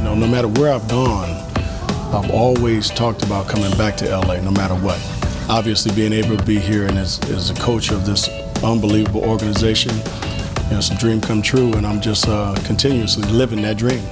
No matter where I've gone, I've always talked about coming back to LA no matter what. Obviously being able to be here and as a coach of this unbelievable organization, it's a dream come true, and I'm just continuously living that dream.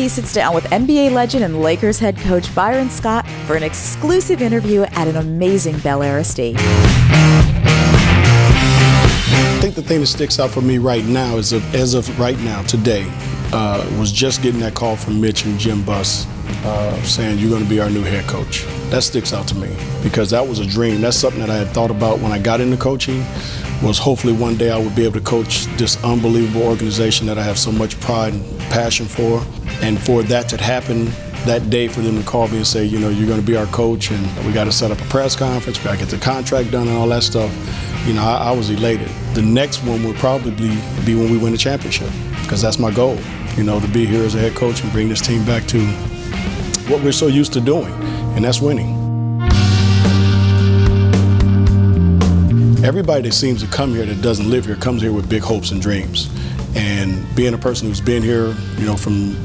Sits down with NBA legend and Lakers head coach Byron Scott for an exclusive interview at an amazing Bel Air estate. I think the thing that sticks out for me right now is, as of right now, today, was just getting that call from Mitch and Jim Buss saying, you're going to be our new head coach. That sticks out to me because that was a dream. That's something that I had thought about when I got into coaching, was hopefully one day I would be able to coach this unbelievable organization that I have so much pride and passion for. And for that to happen that day, for them to call me and say, you're going to be our coach and we got to set up a press conference, we got to get the contract done and all that stuff, I was elated. The next one would probably be when we win the championship, because that's my goal, to be here as a head coach and bring this team back to what we're so used to doing, and that's winning. Everybody that seems to come here that doesn't live here comes here with big hopes and dreams. And being a person who's been here, from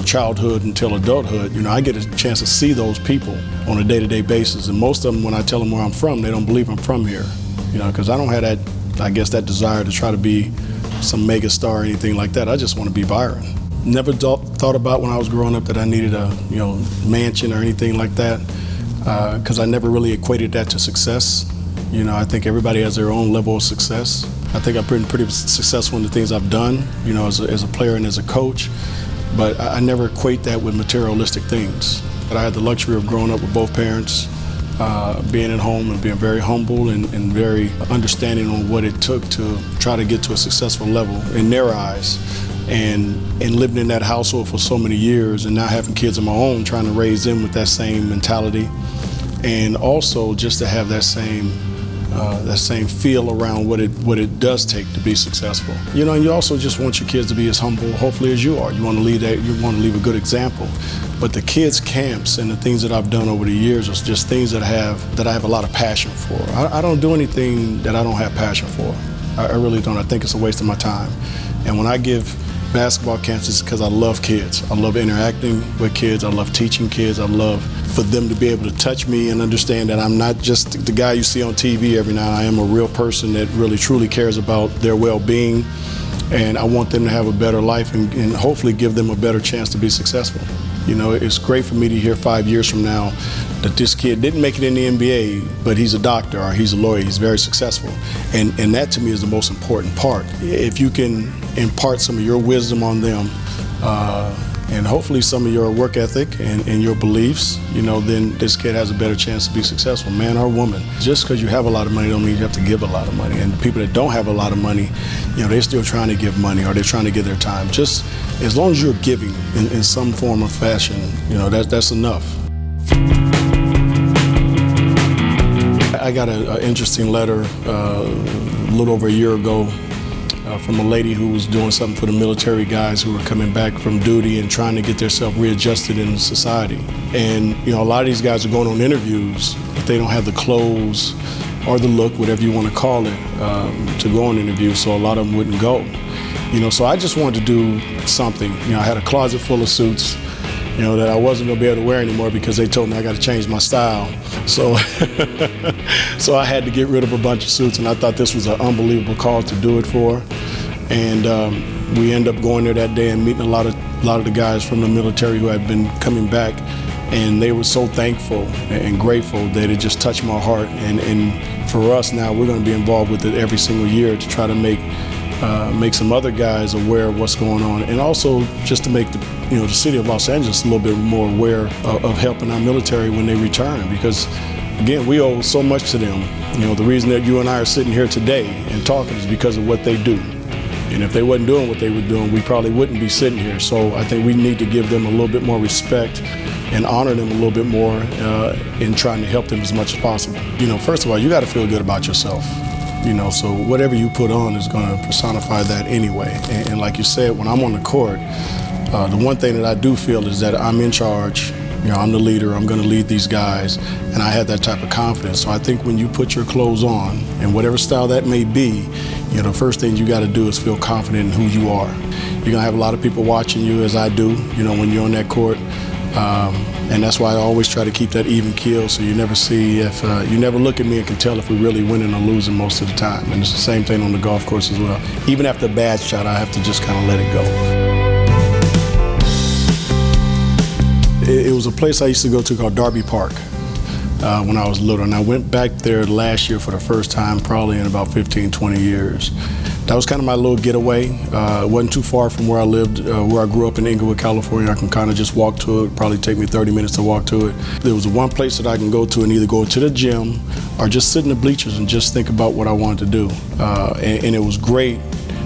childhood until adulthood, I get a chance to see those people on a day-to-day basis. And most of them, when I tell them where I'm from, they don't believe I'm from here, because I don't have that desire to try to be some mega star or anything like that. I just want to be Byron. Never thought about when I was growing up that I needed a mansion or anything like that, because I never really equated that to success. I think everybody has their own level of success. I think I've been pretty successful in the things I've done, as a player and as a coach, but I never equate that with materialistic things. But I had the luxury of growing up with both parents, being at home and being very humble and very understanding on what it took to try to get to a successful level in their eyes. And living in that household for so many years, and now having kids of my own, trying to raise them with that same mentality, and also just to have that same feel around what it does take to be successful. And you also just want your kids to be as humble, hopefully, as you are. You want to leave a good example. But the kids' camps and the things that I've done over the years are just things that I have a lot of passion for. I don't do anything that I don't have passion for. I really don't. I think it's a waste of my time. And when I give basketball camps, it's because I love kids. I love interacting with kids. I love teaching kids. I love for them to be able to touch me and understand that I'm not just the guy you see on TV every night. I am a real person that really truly cares about their well-being, and I want them to have a better life and hopefully give them a better chance to be successful. It's great for me to hear 5 years from now that this kid didn't make it in the NBA, but he's a doctor or he's a lawyer, he's very successful. And that to me is the most important part. If you can impart some of your wisdom on them, and hopefully some of your work ethic and your beliefs, then this kid has a better chance to be successful, man or woman. Just because you have a lot of money don't mean you have to give a lot of money. And the people that don't have a lot of money, they're still trying to give money or they're trying to give their time. Just as long as you're giving in some form or fashion, that's enough. I got an interesting letter a little over a year ago from a lady who was doing something for the military guys who were coming back from duty and trying to get themselves readjusted in society. And a lot of these guys are going on interviews, but they don't have the clothes or the look, whatever you want to call it, to go on interviews, so a lot of them wouldn't go. So I just wanted to do something. I had a closet full of suits, that I wasn't going to be able to wear anymore because they told me I got to change my style. So, so I had to get rid of a bunch of suits, and I thought this was an unbelievable cause to do it for. And we ended up going there that day and meeting a lot of the guys from the military who had been coming back, and they were so thankful and grateful that it just touched my heart. And for us now, we're going to be involved with it every single year to try to make some other guys aware of what's going on, and also just to make the city of Los Angeles a little bit more aware of helping our military when they return, because Again, we owe so much to them. You know, the reason that you and I are sitting here today and talking is because of what they do. And if they wasn't doing what they were doing, we probably wouldn't be sitting here. So I think we need to give them a little bit more respect and honor them a little bit more in trying to help them as much as possible. You know, first of all, you got to feel good about yourself. You know, so whatever you put on is going to personify that anyway. And like you said, when I'm on the court, the one thing that I do feel is that I'm in charge. You know, I'm the leader, I'm gonna lead these guys, and I have that type of confidence. So I think when you put your clothes on, and whatever style that may be, you know, the first thing you gotta do is feel confident in who you are. You're gonna have a lot of people watching you, as I do, you know, when you're on that court. And that's why I always try to keep that even keel, so you never see if, you never look at me and can tell if we're really winning or losing most of the time. And it's the same thing on the golf course as well. Even after a bad shot, I have to just kind of let it go. It was a place I used to go to called Darby Park when I was little, and I went back there last year for the first time, probably in about 15, 20 years. That was kind of my little getaway. It wasn't too far from where I lived, where I grew up in Inglewood, California. I can kind of just walk to it. It'd probably take me 30 minutes to walk to it. There was one place that I can go to and either go to the gym or just sit in the bleachers and just think about what I wanted to do. And it was great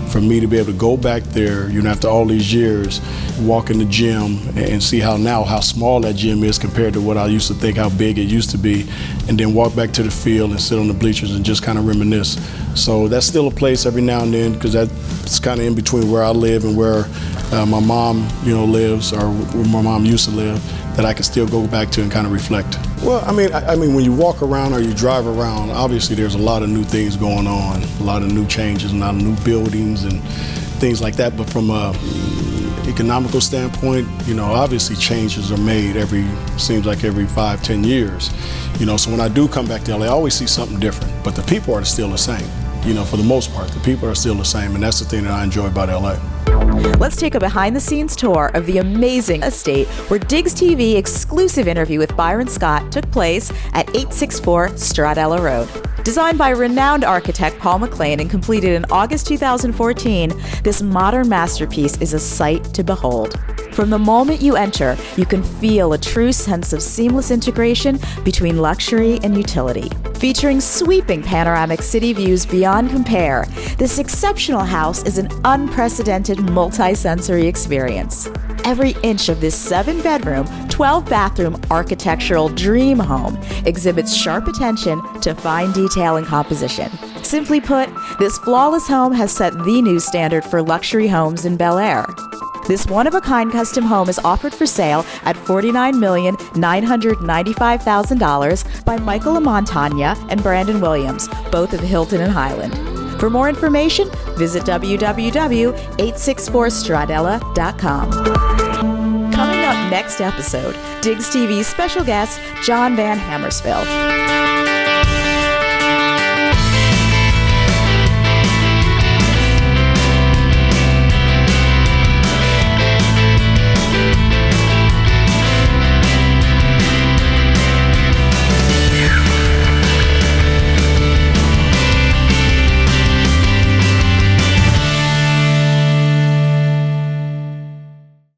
for me to be able to go back there, you know, after all these years, walk in the gym and see how small that gym is compared to what I used to think how big it used to be, and then walk back to the field and sit on the bleachers and just kind of reminisce. So that's still a place every now and then, because that's kind of in between where I live and where my mom, you know, lives, or where my mom used to live, that I can still go back to and kind of reflect. Well, I mean, when you walk around or you drive around, obviously there's a lot of new things going on, a lot of new changes, a lot of new buildings and things like that. But from a economical standpoint, you know, obviously changes are made seems like every 5-10 years. You know, so when I do come back to LA, I always see something different. But the people are still the same. You know, for the most part, the people are still the same, and that's the thing that I enjoy about LA. Let's take a behind-the-scenes tour of the amazing estate where Diggs TV exclusive interview with Byron Scott took place at 864 Stradella Road. Designed by renowned architect Paul McLean and completed in August 2014, this modern masterpiece is a sight to behold. From the moment you enter, you can feel a true sense of seamless integration between luxury and utility. Featuring sweeping panoramic city views beyond compare, this exceptional house is an unprecedented multi-sensory experience. Every inch of this 7-bedroom, 12-bathroom architectural dream home exhibits sharp attention to fine detail and composition. Simply put, this flawless home has set the new standard for luxury homes in Bel Air. This one-of-a-kind custom home is offered for sale at $49,995,000 by Michael Montagna and Brandon Williams, both of Hilton and Highland. For more information, visit www.864stradella.com. Coming up next episode, Diggs TV's special guest, John Van Hammersville.